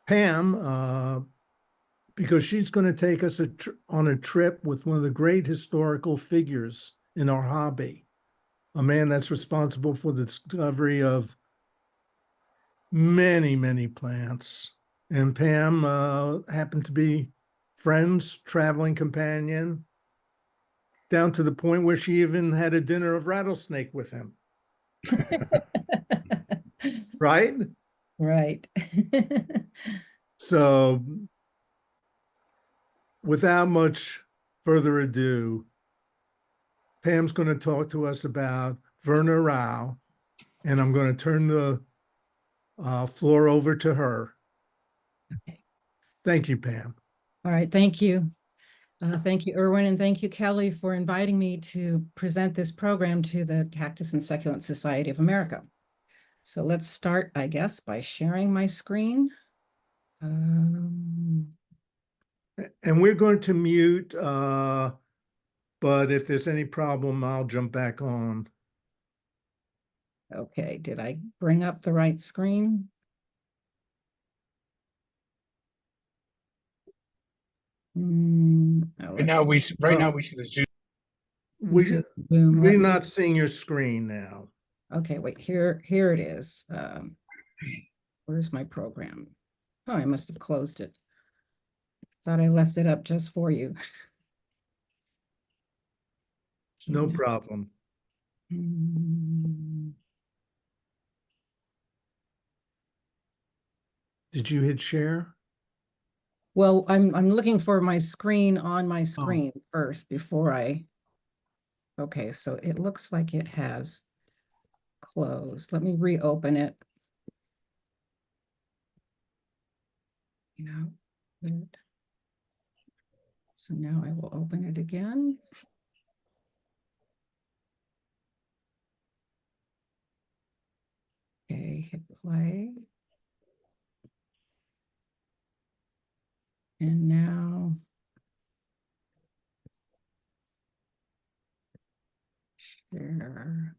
Pam, because she's going to take us on a trip with one of the great historical figures in our hobby, a man that's responsible for the discovery of many, many plants. And Pam happened to be friends, traveling companion, down to the point where she even had a dinner of rattlesnake with him. Right? Right. So, without much further ado, Pam's going to talk to us about Werner Rauh, and I'm going to turn the floor over to her. Okay. Thank you, Pam. All right. Thank you. Thank you, Erwin, and thank you, Kelly, for inviting me to present this program to the Cactus and Succulent Society of America. So let's start, I guess, by sharing my screen. And we're going to mute, but if there's any problem, I'll jump back on. Okay, did I bring up the right screen? Right now we see the Zoom. We're not seeing your screen now. Okay, wait, here it is. Where's my program? Oh, I must have closed it. Thought I left it up just for you. No problem. Did you hit share? Well, I'm looking for my screen on my screen first before I. Okay, so it looks like it has closed. Let me reopen it. So now I will open it again. Okay, hit play. And now share.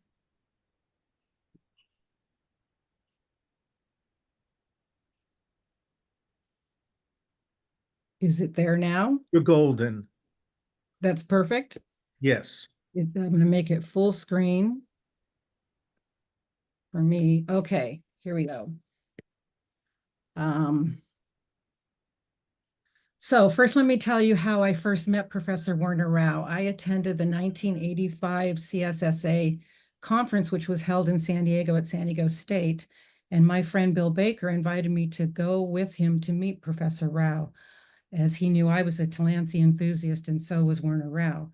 Is it there now? You're golden. That's perfect. Yes. I'm going to make it full screen for me. Okay, here we go. So first, let me tell you how I first met Professor Werner Rauh. I attended the 1985 CSSA conference, which was held in San Diego at San Diego State. And my friend Bill Baker invited me to go with him to meet Professor Rauh, as he knew I was a Tillandsia enthusiast and so was Werner Rauh.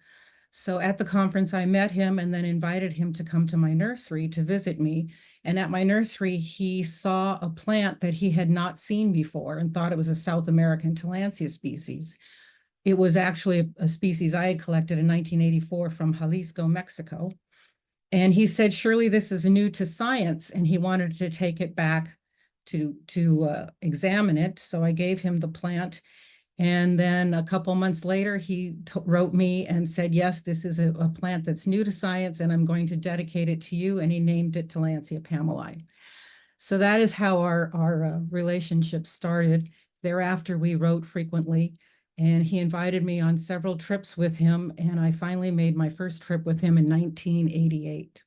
So at the conference, I met him and then invited him to come to my nursery to visit me. And at my nursery, he saw a plant that he had not seen before and thought it was a South American Tillandsia species. It was actually a species I had collected in 1984 from Jalisco, Mexico. And he said, surely this is new to science, and he wanted to take it back to examine it. So I gave him the plant. And then a couple months later, he wrote me and said, yes, this is a plant that's new to science, and I'm going to dedicate it to you. And he named it Tillandsia pamelae. So that is how our relationship started. Thereafter, we wrote frequently, and he invited me on several trips with him. And I finally made my first trip with him in 1988.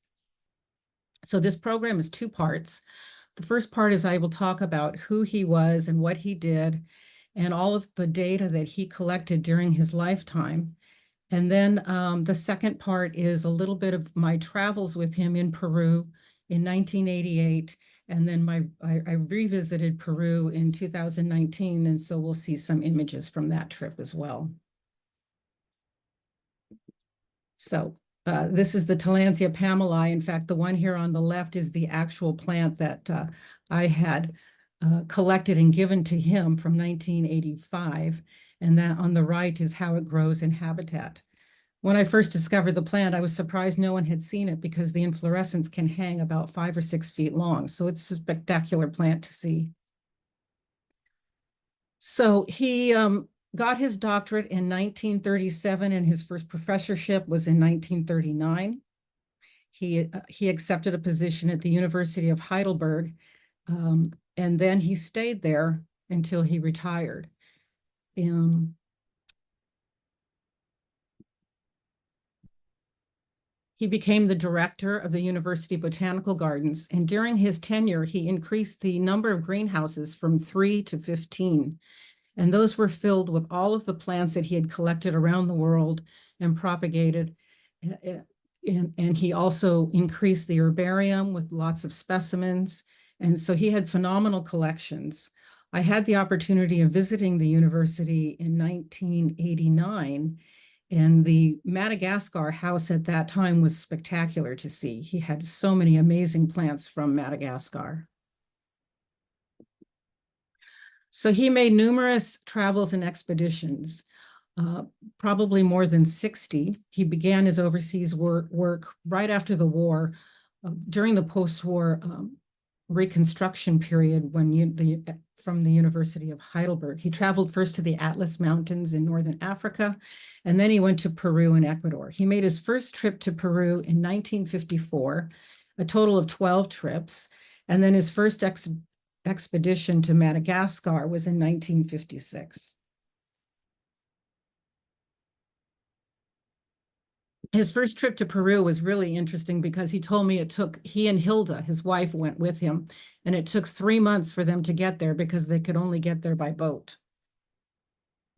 So this program is two parts. The first part is I will talk about who he was and what he did, and all of the data that he collected during his lifetime. And then the second part is a little bit of my travels with him in Peru in 1988. And then I revisited Peru in 2019. And so we'll see some images from that trip as well. So this is the Tillandsia pamelae. In fact, the one here on the left is the actual plant that I had collected and given to him from 1985. And that on the right is how it grows in habitat. When I first discovered the plant, I was surprised no one had seen it because the inflorescence can hang about 5 or 6 feet long. So it's a spectacular plant to see. So he got his doctorate in 1937, and his first professorship was in 1939. He accepted a position at the University of Heidelberg, and And then he stayed there until he retired. He became the director of the University Botanical Gardens, and during his tenure, he increased the number of greenhouses from 3 to 15. And those were filled with all of the plants that he had collected around the world and propagated. And he also increased the herbarium with lots of specimens. And so he had phenomenal collections. I had the opportunity of visiting the university in 1989, and the Madagascar house at that time was spectacular to see. He had so many amazing plants from Madagascar. So he made numerous travels and expeditions, probably more than 60. He began his overseas work right after the war, during the post-war Reconstruction period from the University of Heidelberg. He traveled first to the Atlas Mountains in Northern Africa, and then he went to Peru and Ecuador. He made his first trip to Peru in 1954, a total of 12 trips, and then his first expedition to Madagascar was in 1956. His first trip to Peru was really interesting because he told me he and Hilda, his wife, went with him, and it took 3 months for them to get there because they could only get there by boat.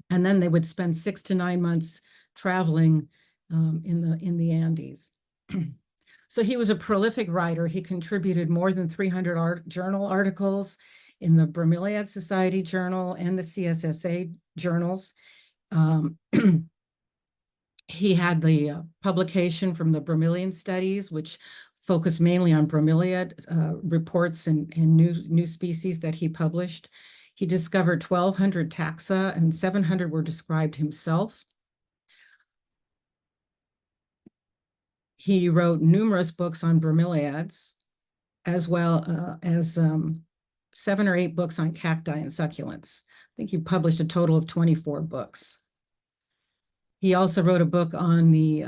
And then they would spend 6 to 9 months traveling in the Andes. So he was a prolific writer. He contributed more than 300 journal articles in the Bromeliad Society Journal and the CSSA journals. He had the publication from the Bromeliad Studies, which focused mainly on bromeliad reports and new species that he published. He discovered 1,200 taxa, and 700 were described himself. He wrote numerous books on bromeliads, as well as 7 or 8 books on cacti and succulents. I think he published a total of 24 books. He also wrote a book on the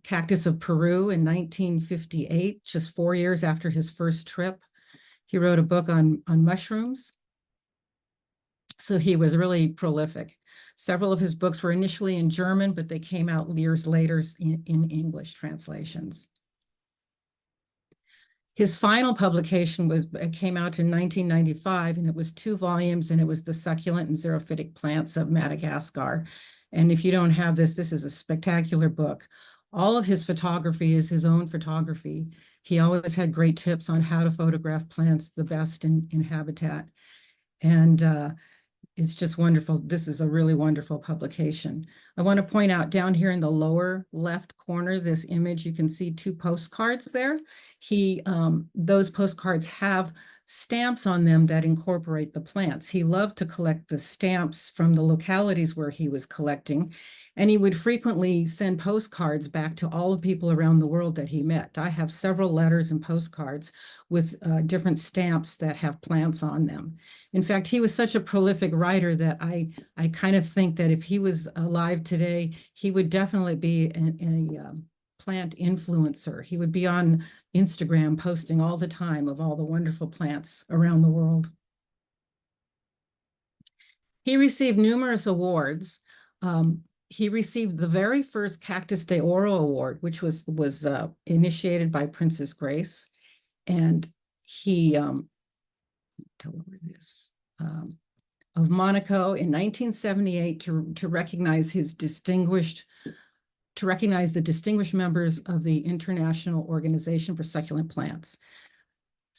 cactus of Peru in 1958, just 4 years after his first trip. He wrote a book on mushrooms. So he was really prolific. Several of his books were initially in German, but they came out years later in English translations. His final publication came out in 1995, and it was 2 volumes, and it was The Succulent and Xerophytic Plants of Madagascar. And if you don't have this, this is a spectacular book. All of his photography is his own photography. He always had great tips on how to photograph plants the best in habitat. And it's just wonderful. This is a really wonderful publication. I want to point out down here in the lower left corner, this image, you can see 2 postcards there. Those postcards have stamps on them that incorporate the plants. He loved to collect the stamps from the localities where he was collecting, and he would frequently send postcards back to all the people around the world that he met. I have several letters and postcards with different stamps that have plants on them. In fact, he was such a prolific writer that I kind of think that if he was alive today, he would definitely be a plant influencer. He would be on Instagram posting all the time of all the wonderful plants around the world. He received numerous awards. He received the very first Cactus de Oro Award, which was initiated by Princess Grace. And he, of Monaco in 1978 to recognize the distinguished members of the International Organization for Succulent Plants.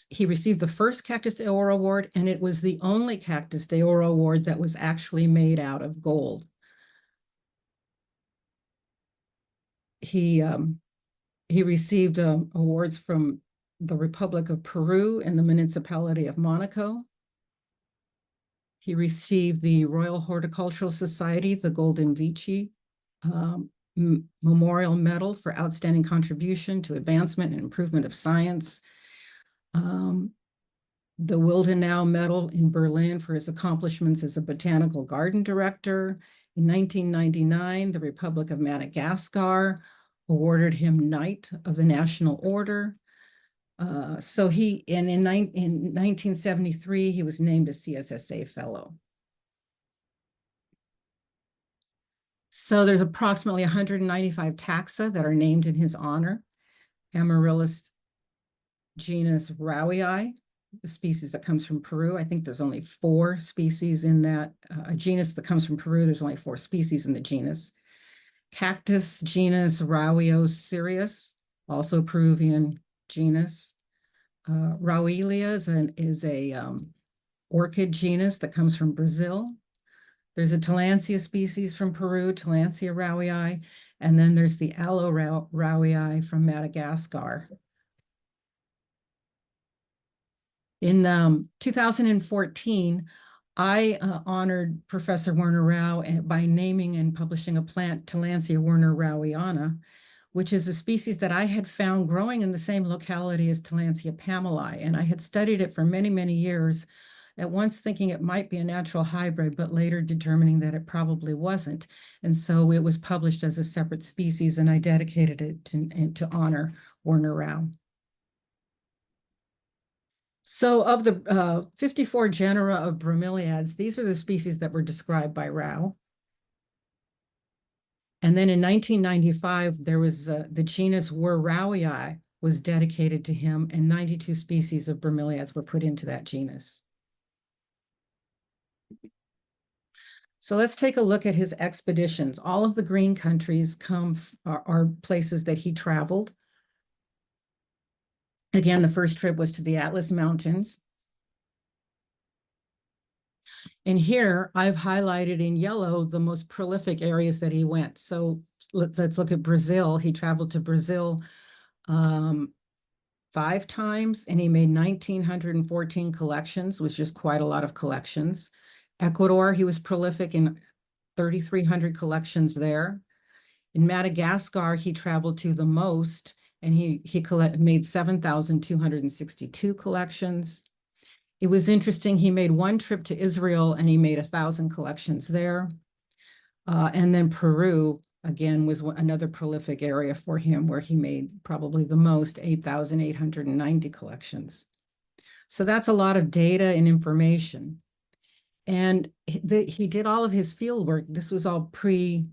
He received the first Cactus de Oro Award, and it was the only Cactus de Oro Award that was actually made out of gold. He received awards from the Republic of Peru and the Municipality of Monaco. He received the Royal Horticultural Society, the Golden Vici Memorial Medal for outstanding contribution to advancement and improvement of science. The Wildenau Medal in Berlin for his accomplishments as a botanical garden director. In 1999, the Republic of Madagascar awarded him Knight of the National Order. So in 1973, he was named a CSSA fellow. So there's approximately 195 taxa that are named in his honor. Amaryllis genus Rauhii, the species that comes from Peru. I think there's only 4 species in that. A genus that comes from Peru, there's only 4 species in the genus. Cactus genus Rauhioserius, also Peruvian genus. Rauhelia is a orchid genus that comes from Brazil. There's a Tillandsias species from Peru, Tillandsia rauhii, and then there's the Aloe rauhii from Madagascar. In 2014, I honored Professor Werner Rauh by naming and publishing a plant, Tillandsia werner-rauhiana, which is a species that I had found growing in the same locality as Tillandsia pamelae. And I had studied it for many, many years, at once thinking it might be a natural hybrid, but later determining that it probably wasn't. And so it was published as a separate species, and I dedicated it to honor Werner Rauh. So of the 54 genera of bromeliads, these are the species that were described by Rauh. And then in 1995, there was the genus Werrauii was dedicated to him, and 92 species of bromeliads were put into that genus. So let's take a look at his expeditions. All of the green countries are places that he traveled. Again, the first trip was to the Atlas Mountains. And here I've highlighted in yellow the most prolific areas that he went. So let's look at Brazil. He traveled to Brazil 5 times, and he made 1,914 collections, which is quite a lot of collections. Ecuador, he was prolific in 3,300 collections there. In Madagascar, he traveled to the most, and he made 7,262 collections. It was interesting, he made 1 trip to Israel, and he made 1,000 collections there. And then Peru, again, was another prolific area for him, where he made probably the most, 8,890 collections. So that's a lot of data and information. And he did all of his field work. This was all pre-iPhones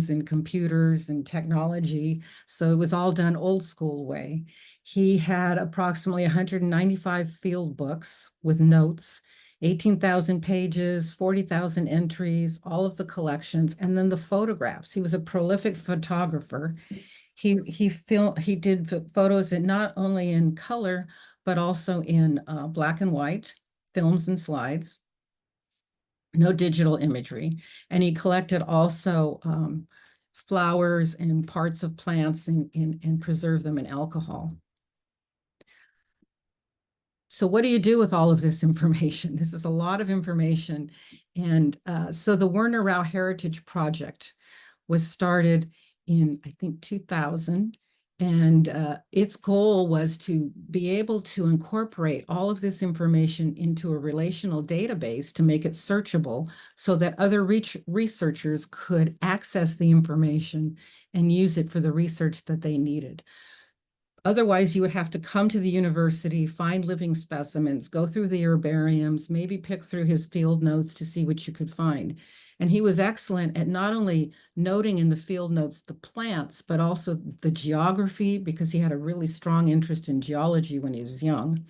and computers and technology. So it was all done old school way. He had approximately 195 field books with notes, 18,000 pages, 40,000 entries, all of the collections, and then the photographs. He was a prolific photographer. He did photos not only in color, but also in black and white, films and slides, no digital imagery. And he collected also flowers and parts of plants and preserved them in alcohol. So what do you do with all of this information? This is a lot of information. And so the Werner Rauh Heritage Project was started in, I think, 2000. And its goal was to be able to incorporate all of this information into a relational database to make it searchable so that other researchers could access the information and use it for the research that they needed. Otherwise, you would have to come to the university, find living specimens, go through the herbariums, maybe pick through his field notes to see what you could find. And he was excellent at not only noting in the field notes the plants, but also the geography, because he had a really strong interest in geology when he was young,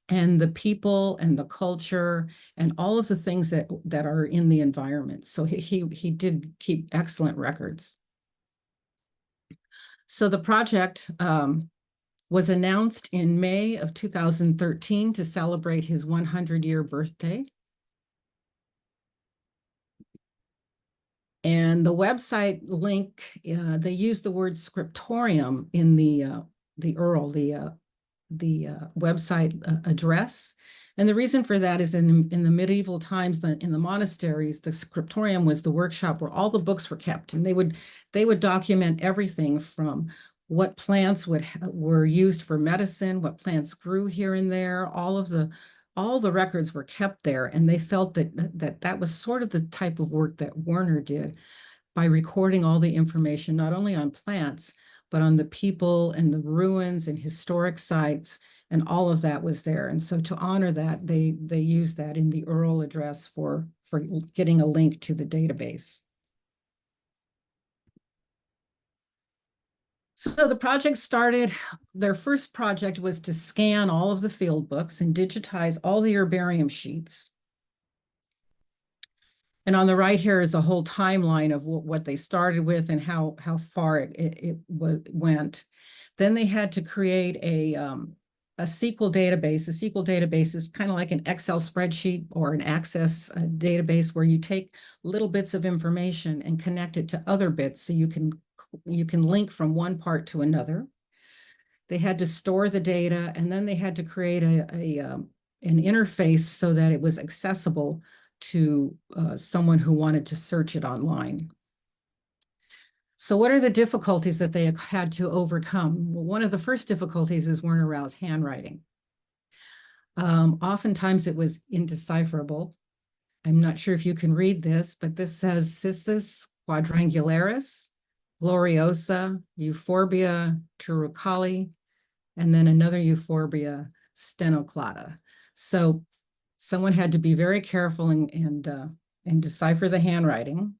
and the people and the culture and all of the things that are in the environment. So he did keep excellent records. So the project was announced in May of 2013 to celebrate his 100-year birthday. And the website link, they use the word scriptorium in the URL, the website address. And the reason for that is in the medieval times, in the monasteries, the scriptorium was the workshop where all the books were kept, and they would document everything from what plants were used for medicine, what plants grew here and there. All the records were kept there, and they felt that was sort of the type of work that Werner did by recording all the information, not only on plants, but on the people and the ruins and historic sites, and all of that was there. And so to honor that, they used that in the URL address for getting a link to the database. So the project started, their first project was to scan all of the field books and digitize all the herbarium sheets. And on the right here is a whole timeline of what they started with and how far it went. Then they had to create a SQL database. A SQL database is kind of like an Excel spreadsheet or an Access database where you take little bits of information and connect it to other bits so you can link from one part to another. They had to store the data, and then they had to create an interface so that it was accessible to someone who wanted to search it online. So what are the difficulties that they had to overcome? Well, one of the first difficulties is Werner Rauh's handwriting. Oftentimes it was indecipherable. I'm not sure if you can read this, but this says Cissus quadrangularis, gloriosa, euphorbia turricali, and then another euphorbia stenoclada. So someone had to be very careful and decipher the handwriting.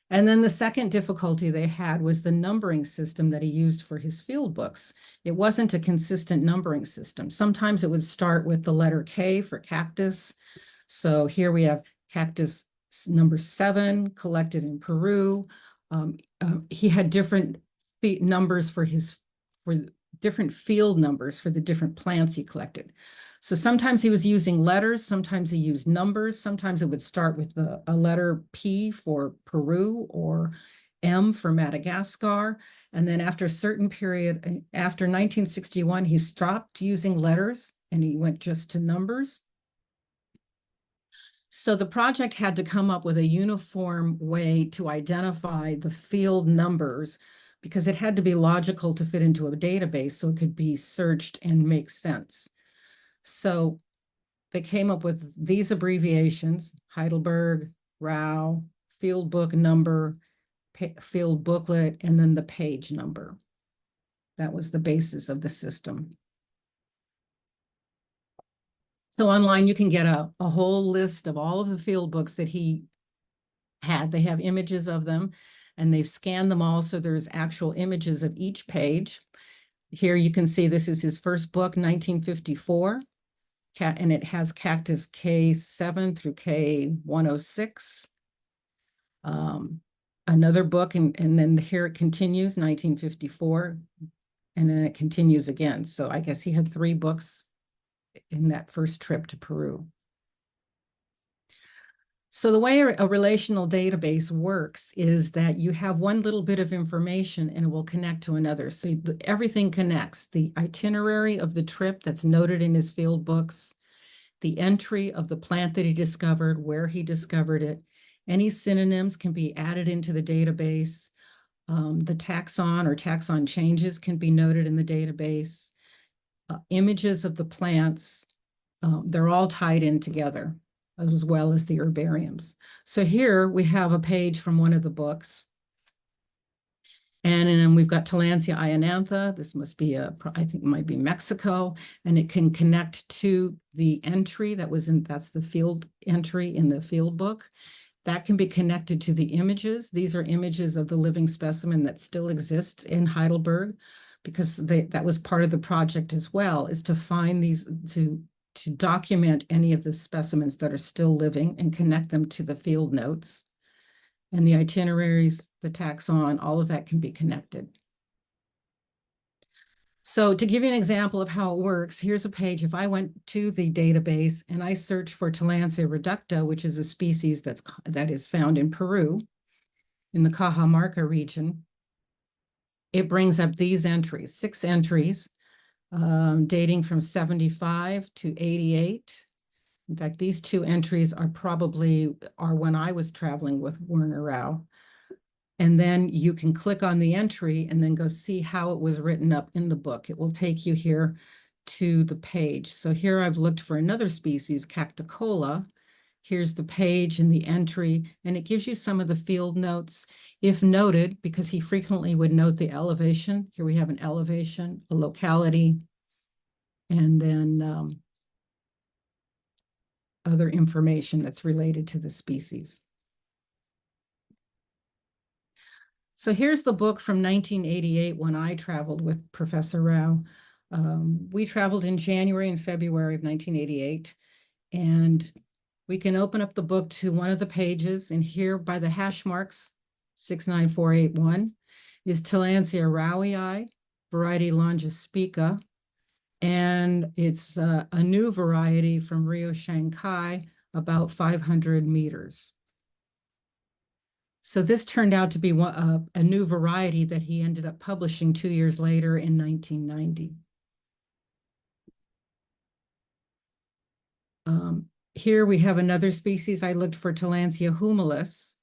And then the second difficulty they had was the numbering system that he used for his field books. It wasn't a consistent numbering system. Sometimes it would start with the letter K for cactus. So here we have cactus number 7 collected in Peru. He had different numbers for different field numbers for the different plants he collected. So sometimes he was using letters, sometimes he used numbers, sometimes it would start with a letter P for Peru or M for Madagascar. And then after a certain period, after 1961, he stopped using letters and he went just to numbers. So the project had to come up with a uniform way to identify the field numbers because it had to be logical to fit into a database so it could be searched and make sense. So they came up with these abbreviations: Heidelberg, Rauh, field book number, field booklet, and then the page number. That was the basis of the system. So online, you can get a whole list of all of the field books that he had. They have images of them, and they've scanned them all, so there's actual images of each page. Here you can see this is his first book, 1954, and it has cactus K7 through K106. Another book, and then here it continues, 1954, and then it continues again. So I guess he had 3 books in that first trip to Peru. So the way a relational database works is that you have one little bit of information and it will connect to another. So everything connects. The itinerary of the trip that's noted in his field books, the entry of the plant that he discovered, where he discovered it, any synonyms can be added into the database. The taxon or taxon changes can be noted in the database. Images of the plants, they're all tied in together, as well as the herbariums. So here we have a page from one of the books. And then we've got Tillandsia ionantha. This must be I think it might be Mexico. And it can connect to the entry that's the field entry in the field book. That can be connected to the images. These are images of the living specimen that still exists in Heidelberg, because that was part of the project as well, is to find these, to document any of the specimens that are still living and connect them to the field notes. And the itineraries, the taxon, all of that can be connected. So to give you an example of how it works, here's a page. If I went to the database and I search for Tillandsia reducta, which is a species that is found in Peru, in the Cajamarca region, it brings up these entries, 6 entries, dating from 75 to 88. In fact, these 2 entries are when I was traveling with Werner Rauh. And then you can click on the entry and then go see how it was written up in the book. It will take you here to the page. So here I've looked for another species, Cacticola, Here's the page and the entry, and it gives you some of the field notes, if noted, because he frequently would note the elevation. Here we have an elevation, a locality, and then other information that's related to the species. So here's the book from 1988 when I traveled with Professor Rauh. We traveled in January and February of 1988, and we can open up the book to one of the pages, and here by the hash marks 69481 is Tillandsia rauhii, variety longispica, and it's a new variety from Rio, Shanghai, about 500 meters. So this turned out to be a new variety that he ended up publishing 2 years later in 1990. Here we have another species. I looked for Tillandsia humilis,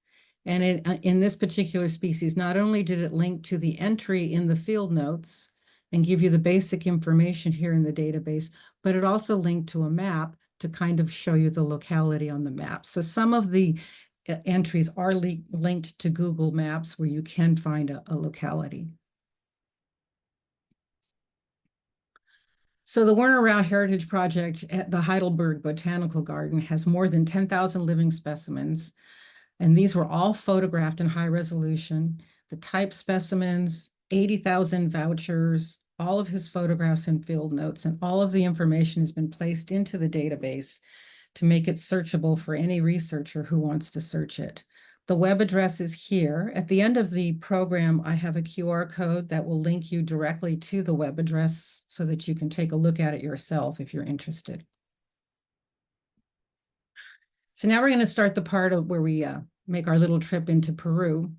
and in this particular species, not only did it link to the entry in the field notes and give you the basic information here in the database, but it also linked to a map to kind of show you the locality on the map. So some of the entries are linked to Google Maps where you can find a locality. So the Werner Rauh Heritage Project at the Heidelberg Botanical Garden has more than 10,000 living specimens, and these were all photographed in high resolution. The type specimens, 80,000 vouchers, all of his photographs and field notes, and all of the information has been placed into the database to make it searchable for any researcher who wants to search it. The web address is here. At the end of the program, I have a QR code that will link you directly to the web address so that you can take a look at it yourself if you're interested. So now we're going to start the part of where we make our little trip into Peru.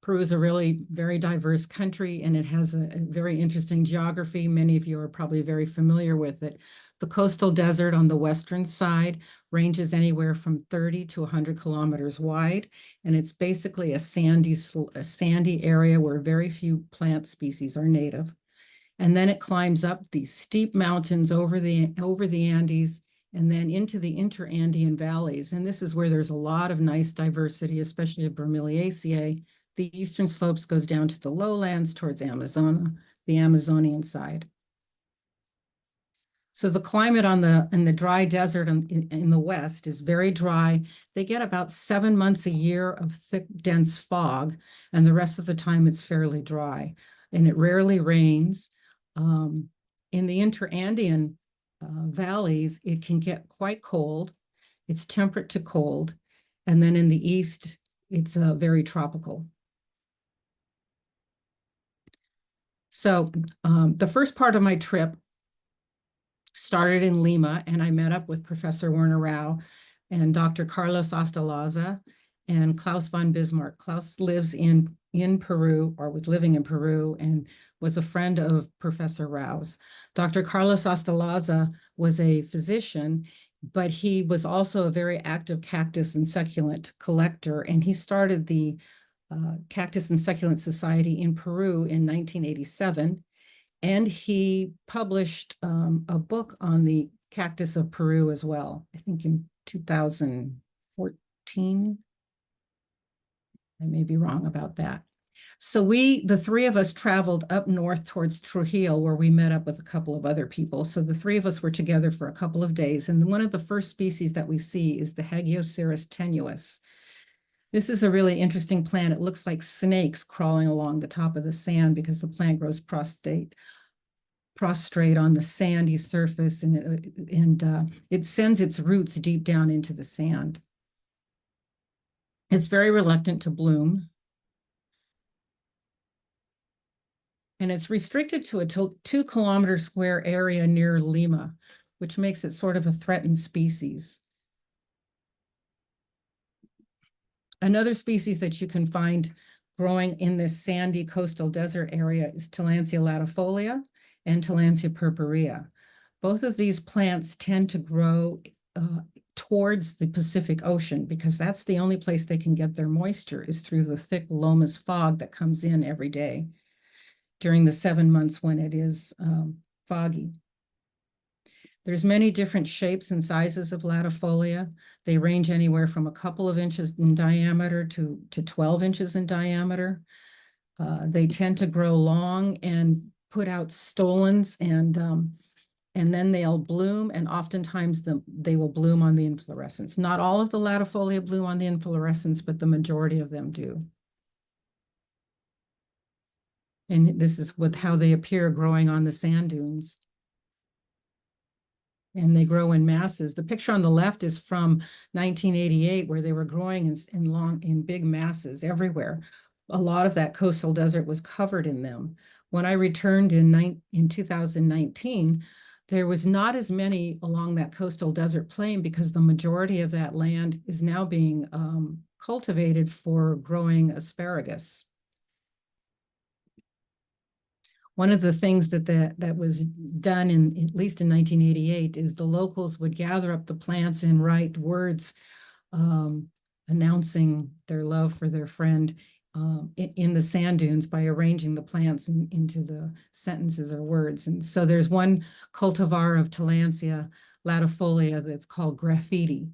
Peru is a really very diverse country, and it has a very interesting geography. Many of you are probably very familiar with it. The coastal desert on the western side ranges anywhere from 30 to 100 kilometers wide, and it's basically a sandy area where very few plant species are native. And then it climbs up these steep mountains over the Andes and then into the inter-Andean valleys. And this is where there's a lot of nice diversity, especially of Bromeliaceae. The eastern slopes goes down to the lowlands towards the Amazonian side. So the climate in the dry desert in the west is very dry. They get about 7 months a year of thick, dense fog, and the rest of the time it's fairly dry, and it rarely rains. In the inter-Andean valleys, it can get quite cold. It's temperate to cold, and then in the east, it's very tropical. So the first part of my trip started in Lima, and I met up with Professor Werner Rauh and Dr. Carlos Ostalaza and Klaus von Bismarck. Klaus lives in Peru, or was living in Peru, and was a friend of Professor Rauh's. Dr. Carlos Ostalaza was a physician, but he was also a very active cactus and succulent collector, and he started the Cactus and Succulent Society in Peru in 1987. And he published a book on the cactus of Peru as well, I think in 2014. I may be wrong about that. So the three of us traveled up north towards Trujillo, where we met up with a couple of other people. So the three of us were together for a couple of days. And one of the first species that we see is the Hagiosiris tenuis. This is a really interesting plant. It looks like snakes crawling along the top of the sand because the plant grows prostrate on the sandy surface, and it sends its roots deep down into the sand. It's very reluctant to bloom. And it's restricted to a 2 kilometer square area near Lima, which makes it sort of a threatened species. Another species that you can find growing in this sandy coastal desert area is Tillandsia latifolia and Tillandsia purpurea. Both of these plants tend to grow towards the Pacific Ocean because that's the only place they can get their moisture is through the thick lomus fog that comes in every day during the 7 months when it is foggy. There's many different shapes and sizes of latifolia. They range anywhere from a couple of inches in diameter to 12 inches in diameter. They tend to grow long and put out stolons, and then they'll bloom, and oftentimes they will bloom on the inflorescence. Not all of the latifolia bloom on the inflorescence, but the majority of them do. And this is how they appear growing on the sand dunes. And they grow in masses. The picture on the left is from 1988, where they were growing in big masses everywhere. A lot of that coastal desert was covered in them. When I returned in 2019, there was not as many along that coastal desert plain, because the majority of that land is now being cultivated for growing asparagus. One of the things that was done at least in 1988 is the locals would gather up the plants and write words announcing their love for their friend in the sand dunes by arranging the plants into the sentences or words. And so there's one cultivar of Tillandsia latifolia that's called graffiti.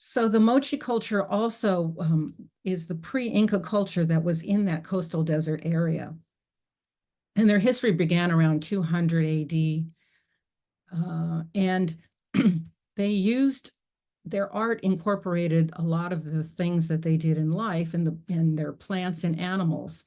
So the mochi culture also is the pre-Inca culture that was in that coastal desert area. And their history began around 200 AD. And their art incorporated a lot of the things that they did in life and their plants and animals.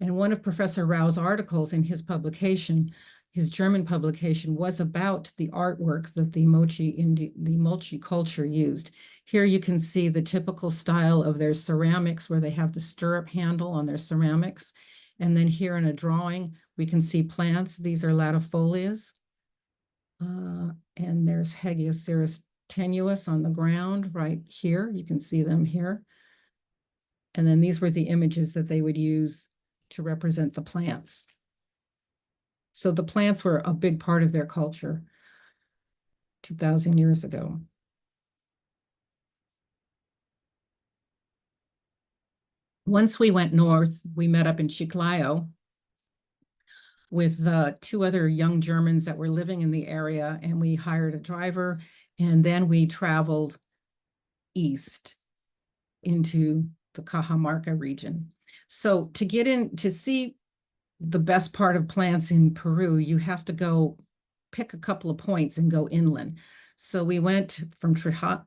And one of Professor Rauh's articles in his publication, his German publication, was about the artwork that the mochi culture used. Here you can see the typical style of their ceramics, where they have the stirrup handle on their ceramics. And then here in a drawing, we can see plants. These are latifolias. And there's Hegioceras tenuis on the ground right here. You can see them here. And then these were the images that they would use to represent the plants. So the plants were a big part of their culture 2,000 years ago. Once we went north, we met up in Chiclayo with 2 other young Germans that were living in the area, and we hired a driver, and then we traveled east into the Cajamarca region. So to get in to see the best part of plants in Peru, you have to go pick a couple of points and go inland. So we went from Chiclayo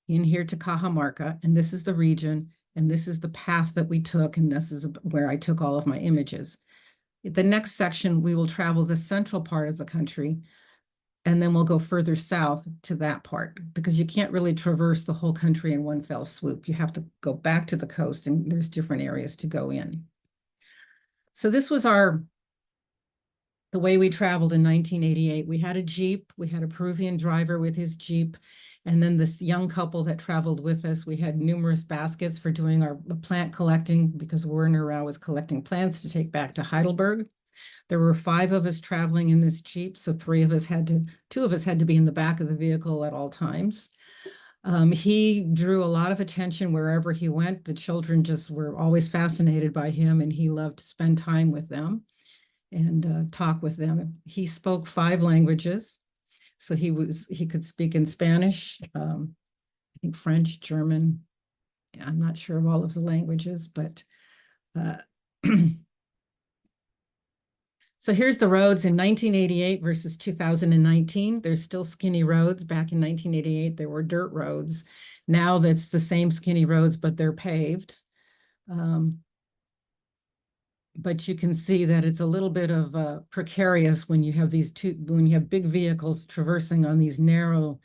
in here to Cajamarca, and this is the region, and this is the path that we took, and this is where I took all of my images. The next section, we will travel the central part of the country, and then we'll go further south to that part, because you can't really traverse the whole country in one fell swoop. You have to go back to the coast, and there's different areas to go in. So this was the way we traveled in 1988. We had a Jeep, we had a Peruvian driver with his Jeep, and then this young couple that traveled with us. We had numerous baskets for doing our plant collecting, because Werner Rauh was collecting plants to take back to Heidelberg. There were 5 of us traveling in this Jeep, so 2 of us had to be in the back of the vehicle at all times. He drew a lot of attention wherever he went. The children just were always fascinated by him, and he loved to spend time with them and talk with them. He spoke 5 languages. So he could speak in Spanish, I think French, German. I'm not sure of all of the languages, but so here's the roads in 1988 versus 2019. There's still skinny roads. Back in 1988, there were dirt roads. Now that's the same skinny roads, but they're paved. But you can see that it's a little bit of precarious when you have when you have big vehicles traversing on these narrow,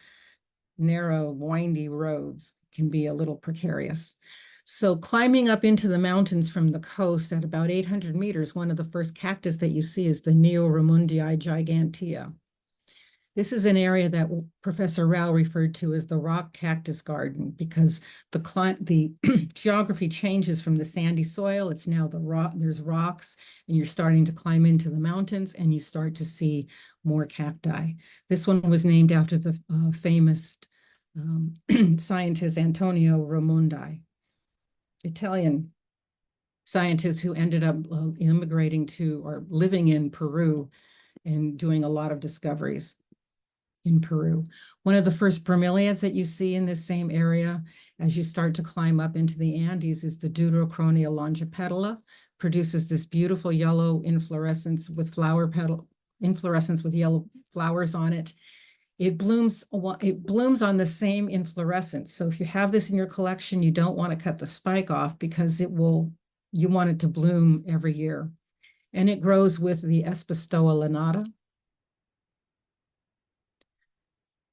windy roads. Can be a little precarious. So climbing up into the mountains from the coast at about 800 meters, one of the first cactus that you see is the Neoremundii gigantea. This is an area that Professor Rauh referred to as the rock cactus garden, because the geography changes from the sandy soil. It's now there's rocks, and you're starting to climb into the mountains, and you start to see more cacti. This one was named after the famous scientist Antonio Raimondi, Italian scientists who ended up immigrating to or living in Peru and doing a lot of discoveries in Peru. One of the first bromeliads that you see in this same area as you start to climb up into the Andes is the Deuterochronia longipetala, produces this beautiful yellow inflorescence with inflorescence with yellow flowers on it. It blooms on the same inflorescence. So if you have this in your collection, you don't want to cut the spike off because you want it to bloom every year. And it grows with the Espestoa lanata.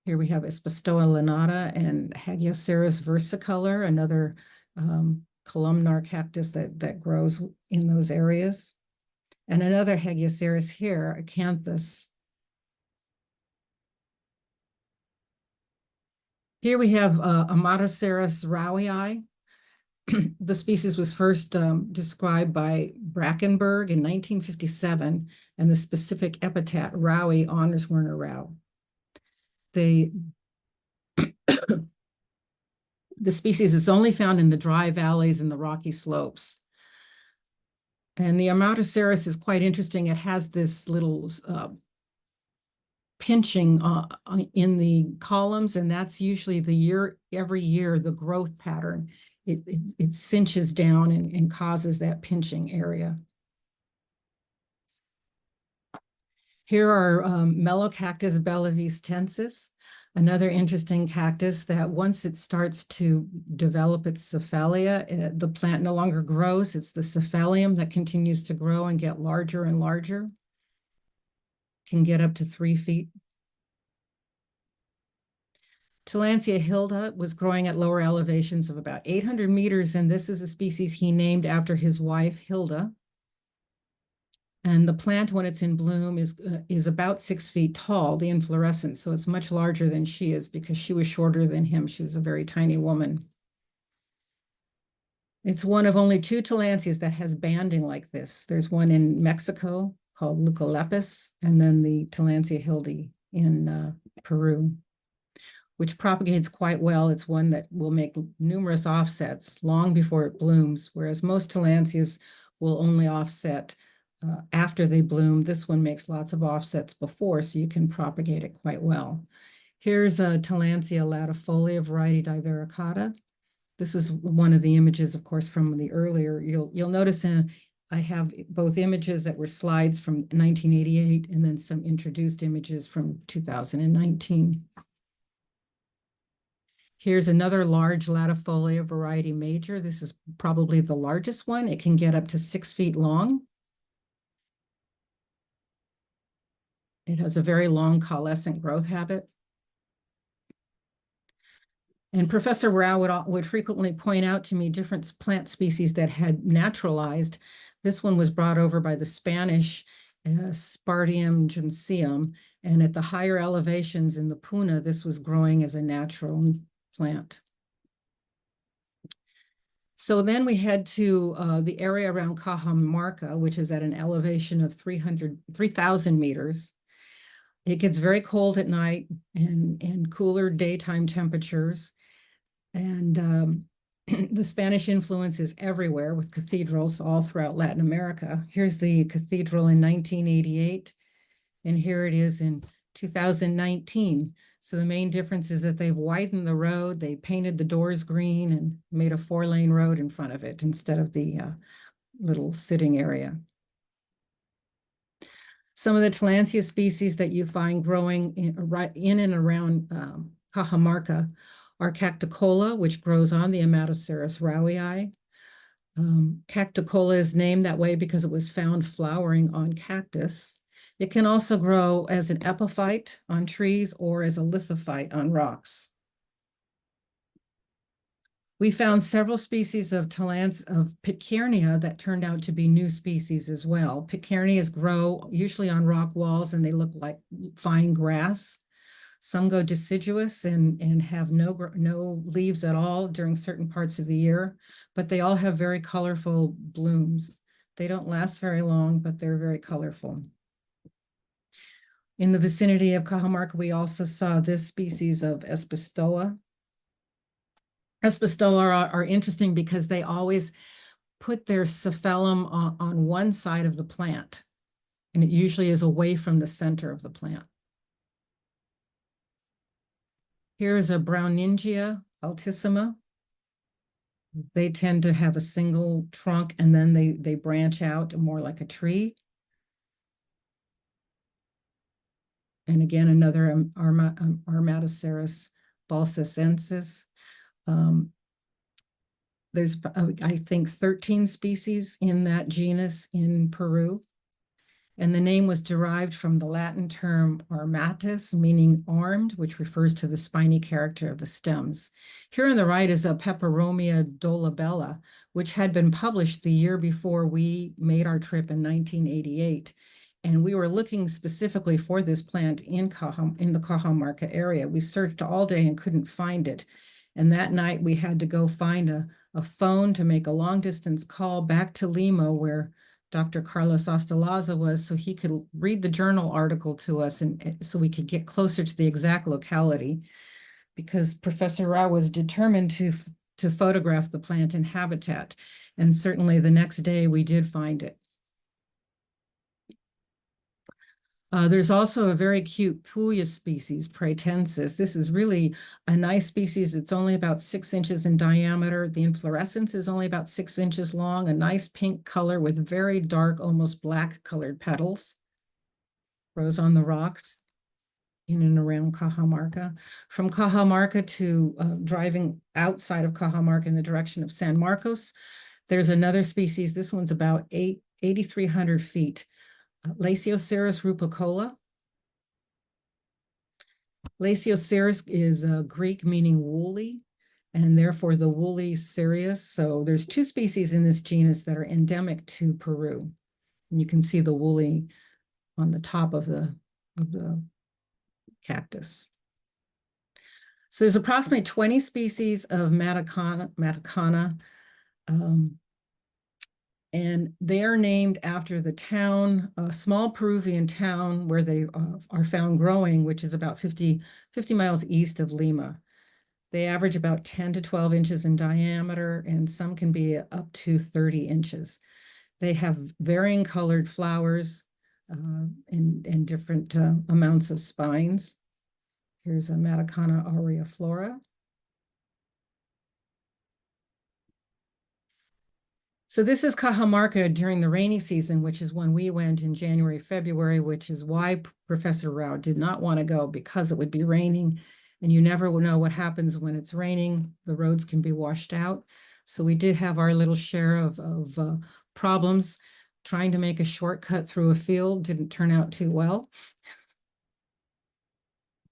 Here we have Espestoa lanata and Hagioceras versicolor, another columnar cactus that grows in those areas. And another Hagioceras here, Acanthus. Here we have Amatoceras rauhii. The species was first described by Brackenberg in 1957, and the specific epithet Rauhi honors Werner Rauh. The species is only found in the dry valleys and the rocky slopes. And the Amatoceras is quite interesting. It has this little pinching in the columns, and that's usually every year, the growth pattern. It cinches down and causes that pinching area. Here are Melocactus bellaviestensis, another interesting cactus that once it starts to develop its cephalia, the plant no longer grows. It's the cephalium that continues to grow and get larger and larger. Can get up to 3 feet. Tillandsia hilda was growing at lower elevations of about 800 meters, and this is a species he named after his wife, Hilda. And the plant, when it's in bloom, is about 6 feet tall, the inflorescence, so it's much larger than she is because she was shorter than him. She was a very tiny woman. It's one of only 2 Tillandsias that has banding like this. There's one in Mexico called Leucolepis, and then the Tillandsia hildi in Peru, which propagates quite well. It's one that will make numerous offsets long before it blooms, whereas most Tillandsias will only offset after they bloom. This one makes lots of offsets before, so you can propagate it quite well. Here's a Tillandsia latifolia variety divaricata. This is one of the images, of course, from the earlier. You'll notice I have both images that were slides from 1988 and then some introduced images from 2019. Here's another large latifolia variety major. This is probably the largest one. It can get up to 6 feet long. It has a very long caulescent growth habit. And Professor Rauh would frequently point out to me different plant species that had naturalized. This one was brought over by the Spanish, Spartium gentium, and at the higher elevations in the Puna, this was growing as a natural plant. So then we head to the area around Cajamarca, which is at an elevation of 3,000 meters. It gets very cold at night and cooler daytime temperatures. And the Spanish influence is everywhere with cathedrals all throughout Latin America. Here's the cathedral in 1988, and here it is in 2019. So the main difference is that they've widened the road, they painted the doors green and made a 4-lane road in front of it instead of the little sitting area. Some of the Tillandsia species that you find growing in and around Cajamarca are Cacticola, which grows on the Amatoceras rauhii. Cacticola is named that way because it was found flowering on cactus. It can also grow as an epiphyte on trees or as a lithophyte on rocks. We found several species of Pitcairnea that turned out to be new species as well. Pitcairneas grow usually on rock walls and they look like fine grass. Some go deciduous and have no leaves at all during certain parts of the year, but they all have very colorful blooms. They don't last very long, but they're very colorful. In the vicinity of Cajamarca, we also saw this species of Espestoa. Espestoa are interesting because they always put their cephalum on one side of the plant, and it usually is away from the center of the plant. Here is a Browningia altissima. They tend to have a single trunk, and then they branch out more like a tree. And again, another Armatoceras balsacensis. There's, I think, 13 species in that genus in Peru. And the name was derived from the Latin term armatus, meaning armed, which refers to the spiny character of the stems. Here on the right is a Peperomia dolabella, which had been published the year before we made our trip in 1988. And we were looking specifically for this plant in the Cajamarca area. We searched all day and couldn't find it. And that night we had to go find a phone to make a long distance call back to Lima, where Dr. Carlos Ostalaza was, so he could read the journal article to us, and so we could get closer to the exact locality, because Professor Rauh was determined to photograph the plant and habitat. And certainly the next day we did find it. There's also a very cute Puya species, Pratensis. This is really a nice species. It's only about 6 inches in diameter. The inflorescence is only about 6 inches long, a nice pink color with very dark, almost black colored petals. Grows on the rocks in and around Cajamarca. From Cajamarca to driving outside of Cajamarca in the direction of San Marcos, there's another species. This one's about 8,300 feet. Lacioceras rupicola. Lacioceras is Greek meaning woolly, and therefore the woolly cereus. So there's 2 species in this genus that are endemic to Peru. And you can see the woolly on the top of the cactus. So there's approximately 20 species of Matakana, and they are named after the town, a small Peruvian town where they are found growing, which is about 50 miles east of Lima. They average about 10 to 12 inches in diameter, and some can be up to 30 inches. They have varying colored flowers and different amounts of spines. Here's a Matakana aureiflora. So this is Cajamarca during the rainy season, which is when we went in January, February, which is why Professor Rauh did not want to go, because it would be raining. And you never will know what happens when it's raining. The roads can be washed out. So we did have our little share of problems. Trying to make a shortcut through a field didn't turn out too well.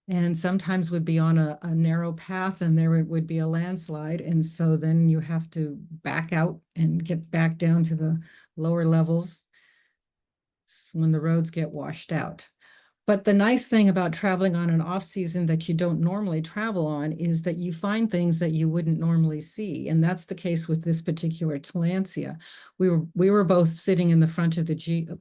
And sometimes would be on a narrow path, and there would be a landslide. And so then you have to back out and get back down to the lower levels when the roads get washed out. But the nice thing about traveling on an off season that you don't normally travel on is that you find things that you wouldn't normally see. And that's the case with this particular Tillandsia. We were both sitting in the front of the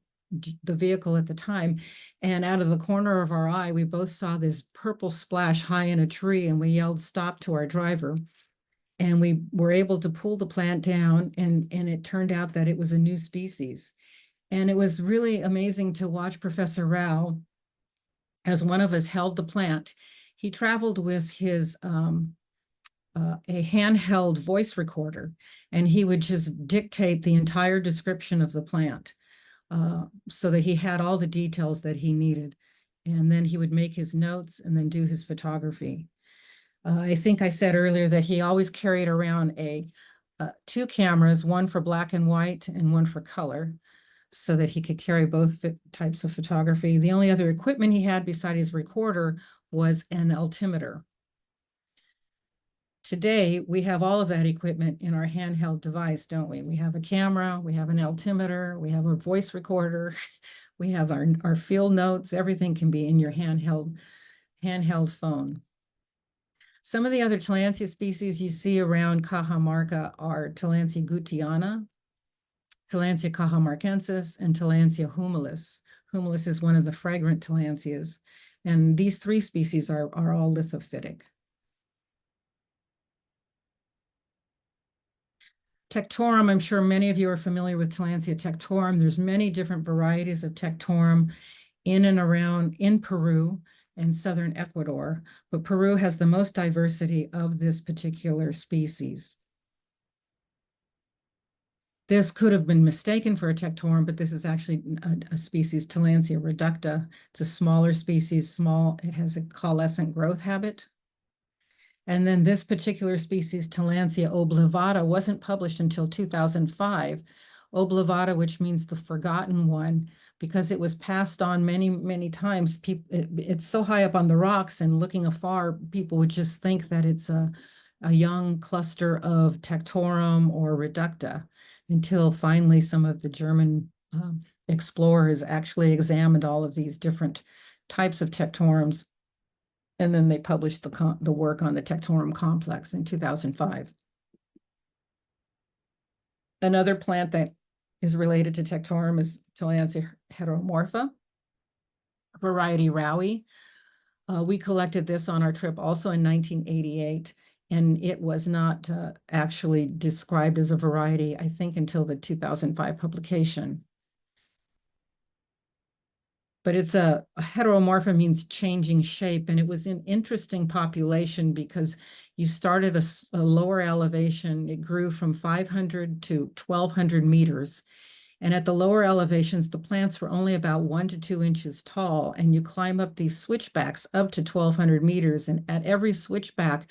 vehicle at the time, and out of the corner of our eye, we both saw this purple splash high in a tree, and we yelled stop to our driver. And we were able to pull the plant down, and it turned out that it was a new species. And it was really amazing to watch Professor Rauh, as one of us held the plant. He traveled with his a handheld voice recorder, and he would just dictate the entire description of the plant. So that he had all the details that he needed. And then he would make his notes and then do his photography. I think I said earlier that he always carried around 2 cameras, one for black and white and one for color, so that he could carry both types of photography. The only other equipment he had beside his recorder was an altimeter. Today, we have all of that equipment in our handheld device, don't we? We have a camera, we have an altimeter, we have a voice recorder, we have our field notes. Everything can be in your handheld phone. Some of the other Tillandsia species you see around Cajamarca are Tillandsia gutiana, Tillandsia cajamarquensis, and Tillandsia humilis. Humilis is one of the fragrant Tillandsias, and these 3 species are all lithophytic. Tectorum, I'm sure many of you are familiar with Tillandsia tectorum. There's many different varieties of tectorum in and around in Peru and southern Ecuador, but Peru has the most diversity of this particular species. This could have been mistaken for a tectorum, but this is actually a species, Tillandsia reducta. It's a smaller species, small. It has a coalescent growth habit. And then this particular species, Tillandsia oblivata, wasn't published until 2005. Oblivata, which means the forgotten one, because it was passed on many, many times. It's so high up on the rocks, and looking afar, people would just think that it's a young cluster of tectorum or reducta, until finally some of the German explorers actually examined all of these different types of tectorums. And then they published the work on the tectorum complex in 2005. Another plant that is related to tectorum is Tillandsia heteromorpha, variety Rauhi. We collected this on our trip also in 1988, and it was not actually described as a variety, I think, until the 2005 publication. But it's a heteromorpha means changing shape, and it was an interesting population because you started a lower elevation. It grew from 500 to 1,200 meters. And at the lower elevations, the plants were only about 1 to 2 inches tall, and you climb up these switchbacks up to 1,200 meters. And at every switchback,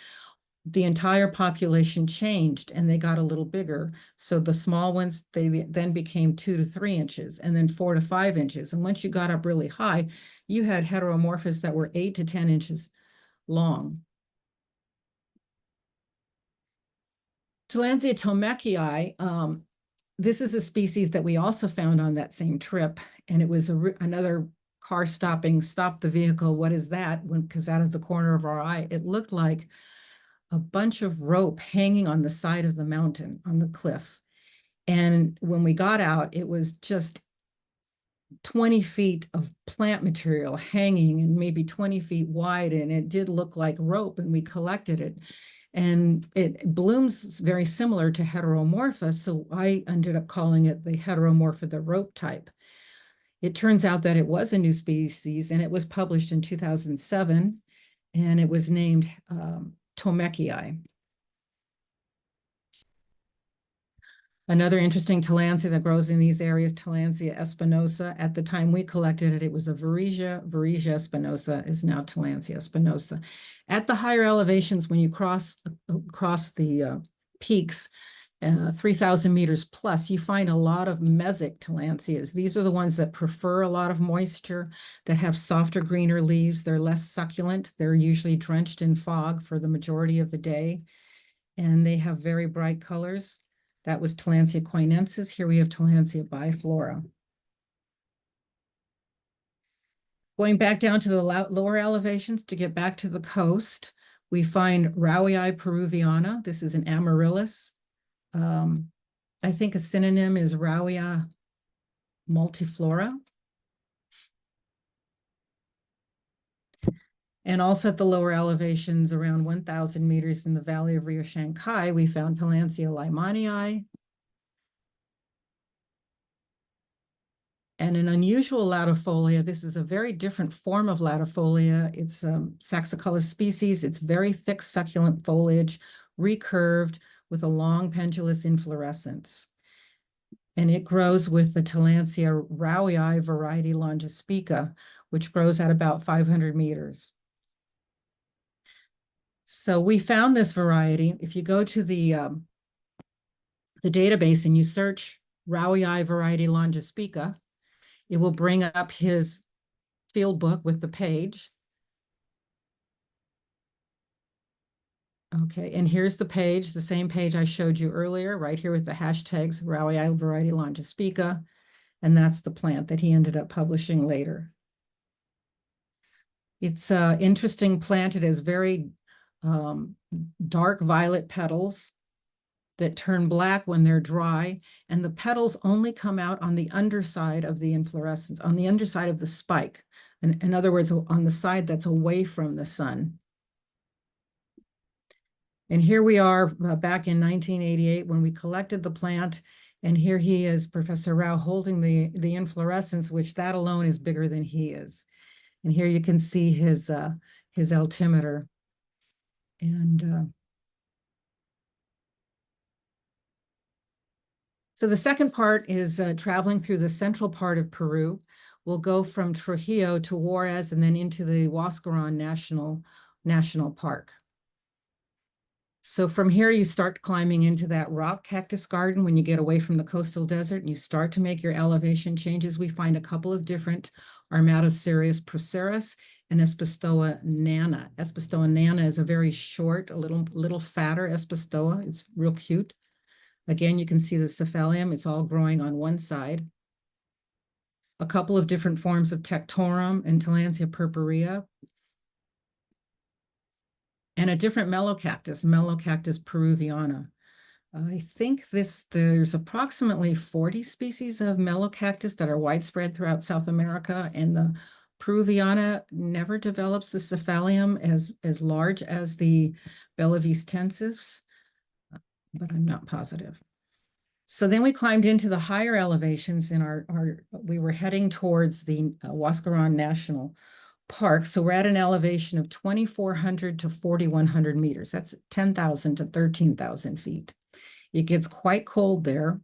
the entire population changed and they got a little bigger. So the small ones, they then became 2 to 3 inches and then 4 to 5 inches. And once you got up really high, you had heteromorphous that were 8 to 10 inches long. Tillandsia tomekii, this is a species that we also found on that same trip. And it was another car stopping, stop the vehicle. What is that? Because out of the corner of our eye, it looked like a bunch of rope hanging on the side of the mountain, on the cliff. And when we got out, it was just 20 feet of plant material hanging and maybe 20 feet wide. And it did look like rope, and we collected it. And it blooms very similar to heteromorpha. So I ended up calling it the heteromorpha, the rope type. It turns out that it was a new species, and it was published in 2007, and it was named tomekii. Another interesting Tillandsia that grows in these areas, Tillandsia espinosa. At the time we collected it, it was a Varesia. Varesia espinosa is now Tillandsia espinosa. At the higher elevations, when you cross the peaks, 3,000 meters plus, you find a lot of mesic Tillandsias. These are the ones that prefer a lot of moisture, that have softer, greener leaves. They're less succulent. They're usually drenched in fog for the majority of the day, and they have very bright colors. That was Tillandsia quinensis. Here we have Tillandsia biflora. Going back down to the lower elevations to get back to the coast, we find Rauhii peruviana. This is an amaryllis. I think a synonym is Rauhia multiflora. And also at the lower elevations, around 1,000 meters in the valley of Rio Shankai, we found Tillandsia leimanii. And an unusual latifolia. This is a very different form of latifolia. It's a saxicolous species. It's very thick, succulent foliage, recurved, with a long pendulous inflorescence. And it grows with the Tillandsia Rauhii variety longispica, which grows at about 500 meters. So we found this variety. If you go to the database and you search Rauhii variety longispica, it will bring up his field book with the page. Okay, and here's the page, the same page I showed you earlier, right here with the hashtags Rauhii variety longispica, and that's the plant that he ended up publishing later. It's an interesting plant. It has very dark violet petals that turn black when they're dry, and the petals only come out on the underside of the inflorescence, on the underside of the spike. In other words, on the side that's away from the sun. And here we are back in 1988 when we collected the plant. And here he is, Professor Rauh, holding the inflorescence, which that alone is bigger than he is. And here you can see his altimeter. And so the second part is traveling through the central part of Peru. We'll go from Trujillo to Juarez and then into the Huascaran National Park. So from here, you start climbing into that rock cactus garden when you get away from the coastal desert and you start to make your elevation changes. We find a couple of different Armatocerius procerus and Espistoa nana. Espistoa nana is a very short, a little fatter Espistoa. It's real cute. Again, you can see the cephalium. It's all growing on one side. A couple of different forms of Tectorum and Tillandsia purpurea. And a different Melocactus peruviana. I think there's approximately 40 species of Melocactus that are widespread throughout South America, and the peruviana never develops the cephalium as large as the Bellavista, but I'm not positive. So then we climbed into the higher elevations in we were heading towards the Huascaran National Park. So we're at an elevation of 2,400 to 4,100 meters. That's 10,000 to 13,000 feet. It gets quite cold there.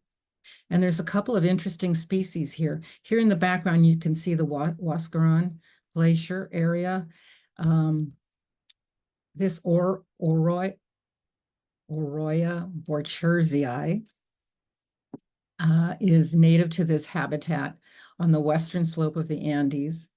And there's a couple of interesting species here. Here in the background, you can see the Huascaran Glacier area. This Oroya borchersii is native to this habitat on the western slope of the Andes.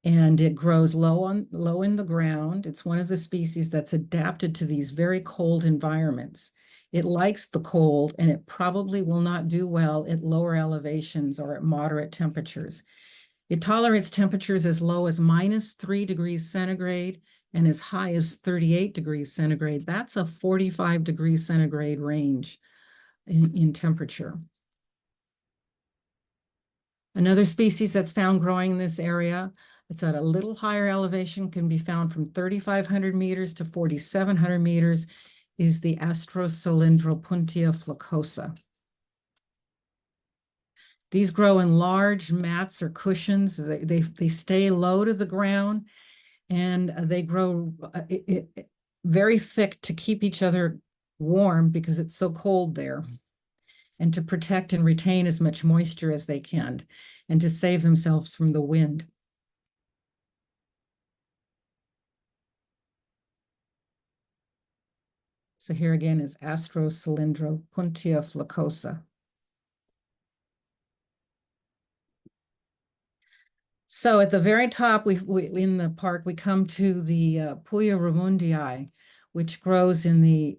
And it grows low in the ground. It's one of the species that's adapted to these very cold environments. It likes the cold, and it probably will not do well at lower elevations or at moderate temperatures. It tolerates temperatures as low as -3 degrees centigrade and as high as 38 degrees centigrade. That's a 45 degrees centigrade range in temperature. Another species that's found growing in this area, it's at a little higher elevation, can be found from 3,500 meters to 4,700 meters, is the Astrocylindropuntia flacosa. These grow in large mats or cushions. They stay low to the ground, and they grow very thick to keep each other warm because it's so cold there, and to protect and retain as much moisture as they can, and to save themselves from the wind. So here again is Astrocylindropuntia flacosa. So at the very top, in the park, we come to the Puya Rumundii, which grows in the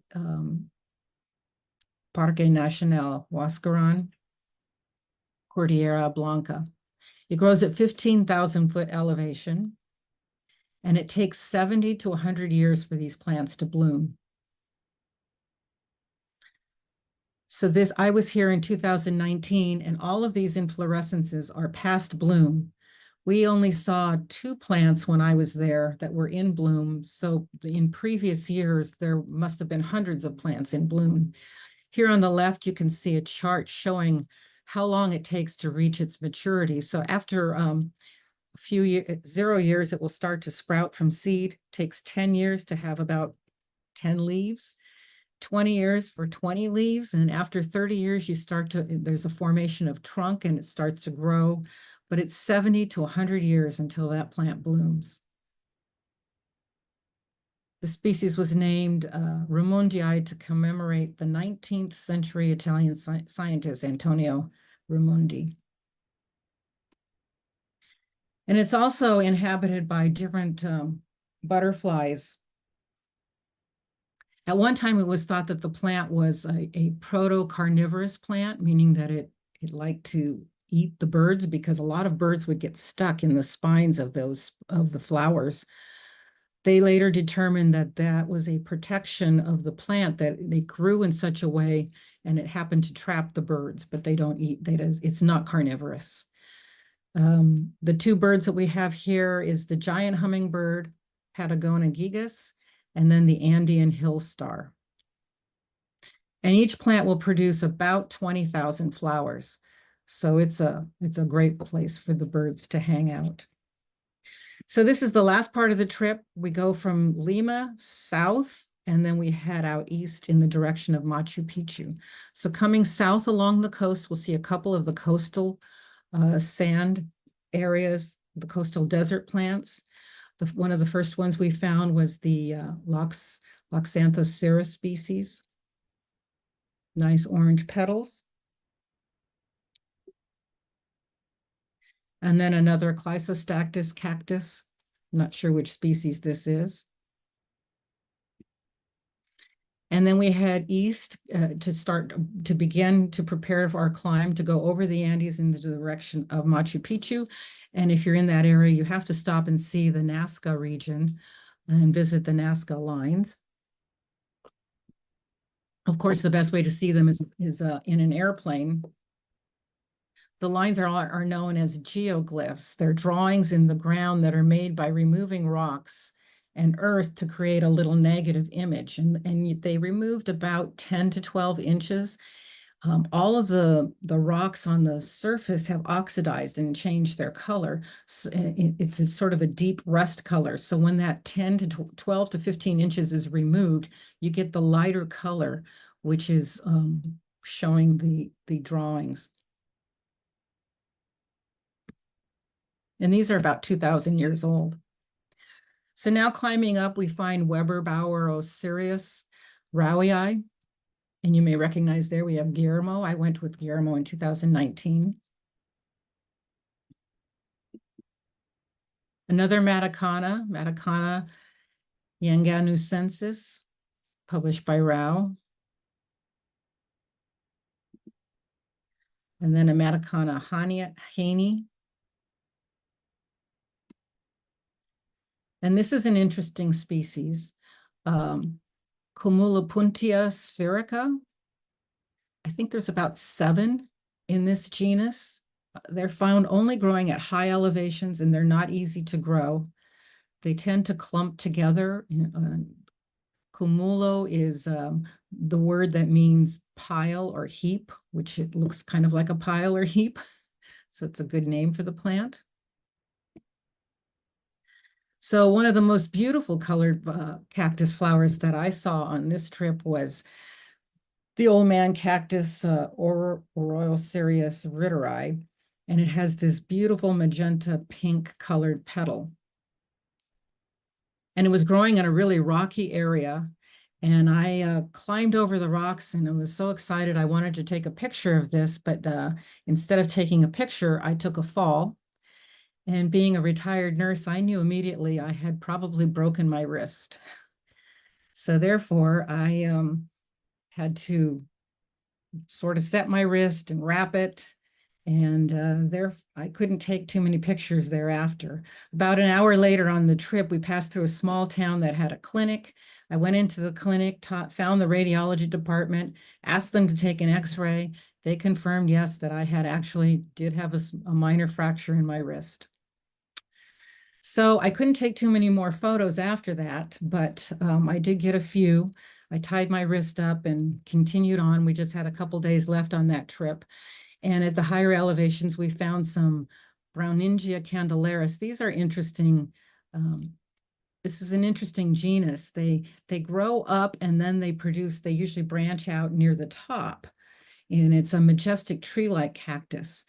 Parque Nacional Huascaran, Cordillera Blanca. It grows at 15,000 foot elevation, and it takes 70 to 100 years for these plants to bloom. So I was here in 2019, and all of these inflorescences are past bloom. We only saw 2 plants when I was there that were in bloom. So in previous years, there must have been hundreds of plants in bloom. Here on the left, you can see a chart showing how long it takes to reach its maturity. So after a few years, 0 years, it will start to sprout from seed. It takes 10 years to have about 10 leaves. 20 years for 20 leaves, and after 30 years, there's a formation of trunk and it starts to grow, but it's 70 to 100 years until that plant blooms. The species was named Rumundii to commemorate the 19th century Italian scientist Antonio Ramundi. And it's also inhabited by different butterflies. At one time, it was thought that the plant was a proto-carnivorous plant, meaning that it liked to eat the birds, because a lot of birds would get stuck in the spines of the flowers. They later determined that that was a protection of the plant, that they grew in such a way and it happened to trap the birds, but they don't eat. It's not carnivorous. The 2 birds that we have here is the giant hummingbird Patagonia gigas, and then the Andean hill star. And each plant will produce about 20,000 flowers. So it's a great place for the birds to hang out. So this is the last part of the trip. We go from Lima south, and then we head out east in the direction of Machu Picchu. So coming south along the coast, we'll see a couple of the coastal sand areas, the coastal desert plants. One of the first ones we found was the Loxantha cirrus species. Nice orange petals. And then another Chlysostactus cactus. I'm not sure which species this is. And then we head east to begin to prepare for our climb to go over the Andes in the direction of Machu Picchu. And if you're in that area, you have to stop and see the Nazca region and visit the Nazca lines. Of course, the best way to see them is in an airplane. The lines are known as geoglyphs. They're drawings in the ground that are made by removing rocks and earth to create a little negative image. And they removed about 10 to 12 inches. All of the rocks on the surface have oxidized and changed their color. So it's a sort of a deep rust color. So when that 10 to 12 to 15 inches is removed, you get the lighter color, which is showing the drawings. And these are about 2,000 years old. So now climbing up, we find Weber Bauer Osiris Rauhi. And you may recognize there we have Guillermo. I went with Guillermo in 2019. Another Matacana yanganucensis, published by Rauh. And then a Matacana haney. And this is an interesting species, Cumulapuntia spherica. I think there's about 7 in this genus. They're found only growing at high elevations, and they're not easy to grow. They tend to clump together. Cumulo is the word that means pile or heap, which it looks kind of like a pile or heap. So it's a good name for the plant. So one of the most beautiful colored cactus flowers that I saw on this trip was the old man cactus, Orocereus ritteri, and it has this beautiful magenta pink colored petal. And it was growing in a really rocky area. And I climbed over the rocks, and I was so excited. I wanted to take a picture of this, but instead of taking a picture, I took a fall. And being a retired nurse, I knew immediately I had probably broken my wrist. So therefore, I had to sort of set my wrist and wrap it. And I couldn't take too many pictures thereafter. About an hour later on the trip, we passed through a small town that had a clinic. I went into the clinic, found the radiology department, asked them to take an x-ray. They confirmed, yes, that I did have a minor fracture in my wrist. So I couldn't take too many more photos after that, but I did get a few. I tied my wrist up and continued on. We just had a couple days left on that trip. And at the higher elevations, we found some Browningia candelaris. These are interesting. This is an interesting genus. They grow up and then they usually branch out near the top. And it's a majestic tree-like cactus.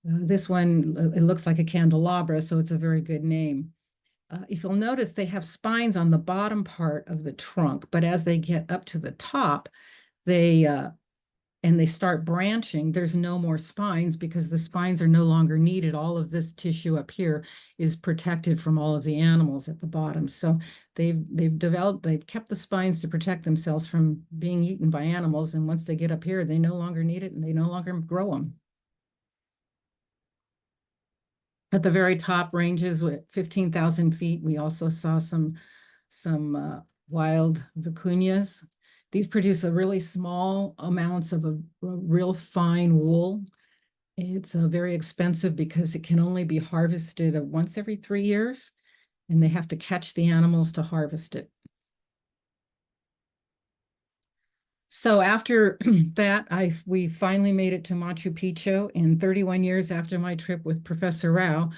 This one, it looks like a candelabra, so it's a very good name. If you'll notice, they have spines on the bottom part of the trunk, but as they get up to the top, they start branching, there's no more spines because the spines are no longer needed. All of this tissue up here is protected from all of the animals at the bottom. So they've kept the spines to protect themselves from being eaten by animals. And once they get up here, they no longer need it and they no longer grow them. At the very top ranges with 15,000 feet, we also saw some wild vicunias. These produce a really small amounts of a real fine wool. It's very expensive because it can only be harvested once every 3 years. and they have to catch the animals to harvest it. So after that, we finally made it to Machu Picchu, and 31 years after my trip with Professor Rauh,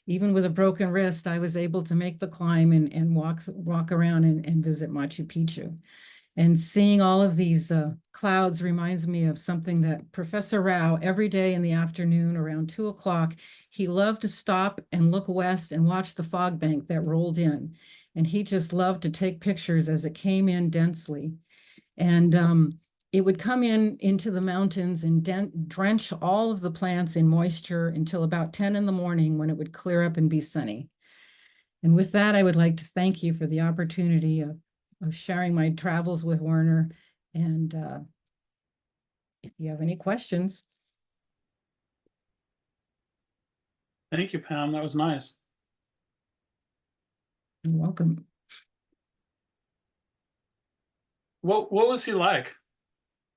even with a broken wrist, I was able to make the climb and walk around and visit Machu Picchu. And seeing all of these clouds reminds me of something that Professor Rauh, every day in the afternoon around 2 o'clock, he loved to stop and look west and watch the fog bank that rolled in. And he just loved to take pictures as it came in densely. And it would come into the mountains and drench all of the plants in moisture until about 10 in the morning, when it would clear up and be sunny. And with that, I would like to thank you for the opportunity of sharing my travels with Werner. And if you have any questions. Thank you, Pam. That was nice. You're welcome. What was he like?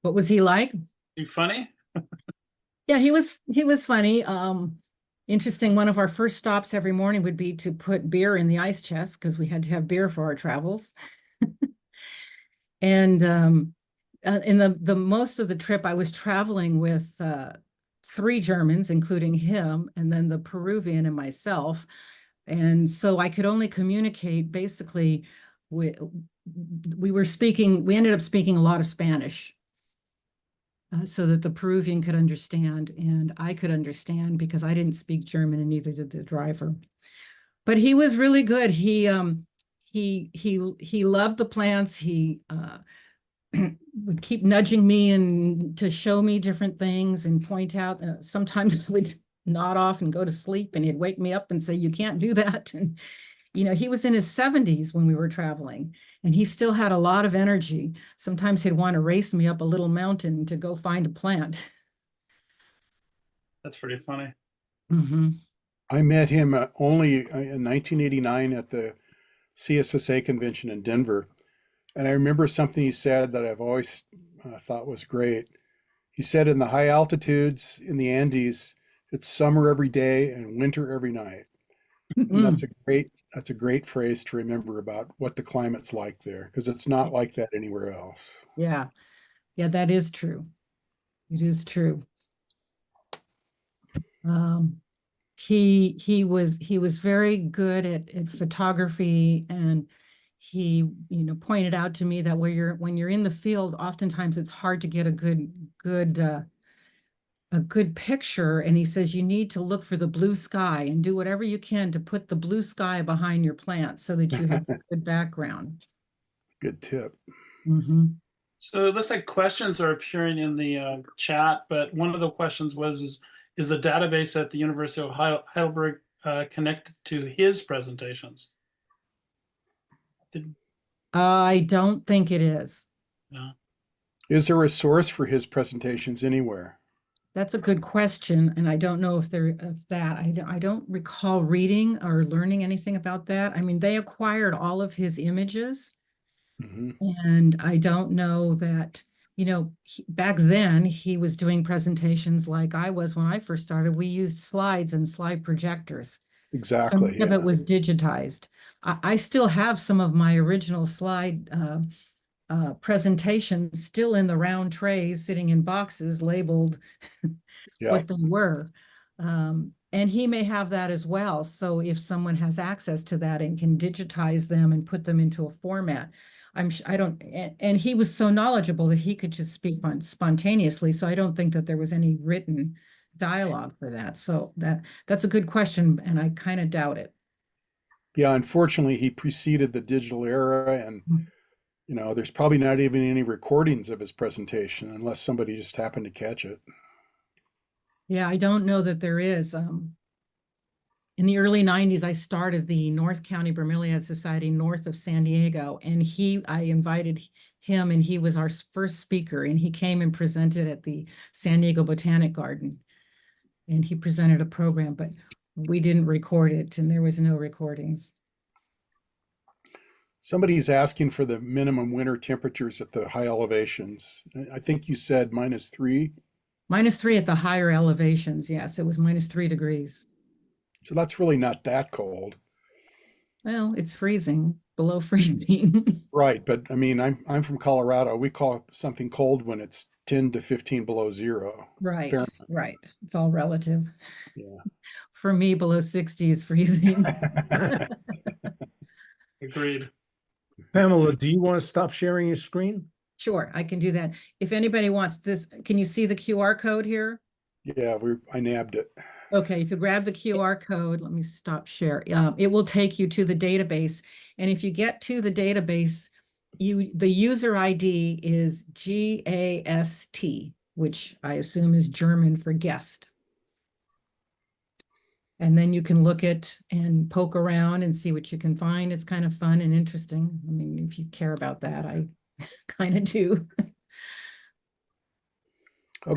What was he like? Is he funny? Yeah, he was funny. Interesting. One of our first stops every morning would be to put beer in the ice chest, because we had to have beer for our travels. And in the most of the trip, I was traveling with 3 Germans, including him, and then the Peruvian and myself. And so I could only communicate basically we ended up speaking a lot of Spanish, so that the Peruvian could understand and I could understand, because I didn't speak German and neither did the driver. But he was really good. He loved the plants. He would keep nudging me and to show me different things and point out. Sometimes I would nod off and go to sleep, and he'd wake me up and say, "You can't do that." And he was in his 70s when we were traveling, and he still had a lot of energy. Sometimes he'd want to race me up a little mountain to go find a plant. That's pretty funny. Mm-hmm. I met him only in 1989 at the CSSA convention in Denver. And I remember something he said that I've always thought was great. He said, in the high altitudes in the Andes, it's summer every day and winter every night. And that's a great phrase to remember about what the climate's like there, because it's not like that anywhere else. Yeah, that is true. It is true. He was very good at photography, and he pointed out to me that when you're in the field, oftentimes it's hard to get a good picture. And he says you need to look for the blue sky and do whatever you can to put the blue sky behind your plants so that you have a good background. Good tip. Mm-hmm. So it looks like questions are appearing in the chat, but one of the questions was, is the database at the University of Heidelberg connected to his presentations? I don't think it is. No. Is there a source for his presentations anywhere? That's a good question, and I don't know if I don't recall reading or learning anything about that. I mean, they acquired all of his images, and I don't know that, back then he was doing presentations like I was when I first started. We used slides and slide projectors. Exactly. Some of it was digitized. I still have some of my original slide presentations still in the round trays, sitting in boxes labeled what they were. And he may have that as well. So if someone has access to that and can digitize them and put them into a format, and he was so knowledgeable that he could just speak spontaneously. So I don't think that there was any written dialogue for that. So that's a good question, and I kind of doubt it. Yeah, unfortunately, he preceded the digital era, and there's probably not even any recordings of his presentation unless somebody just happened to catch it. Yeah, I don't know that there is. In the early 90s, I started the North County Bromeliad Society north of San Diego, and I invited him, and he was our first speaker, and he came and presented at the San Diego Botanic Garden, and he presented a program, but we didn't record it, and there was no recordings. Somebody's asking for the minimum winter temperatures at the high elevations. I think you said -3. -3 at the higher elevations. Yes, it was -3 degrees. So that's really not that cold. Well, it's freezing, below freezing. Right, but I mean, I'm from Colorado. We call something cold when it's 10 to 15 below zero. Right, Fahrenheit. right. It's all relative. Yeah. For me, below 60 is freezing. Agreed. Pamela, do you want to stop sharing your screen? Sure, I can do that. If anybody wants this, can you see the QR code here? Yeah, I nabbed it. Okay, if you grab the QR code, let me stop share. It will take you to the database. And if you get to the database, the user ID is GAST, which I assume is German for guest. And then you can look at and poke around and see what you can find. It's kind of fun and interesting. I mean, if you care about that, I kind of do.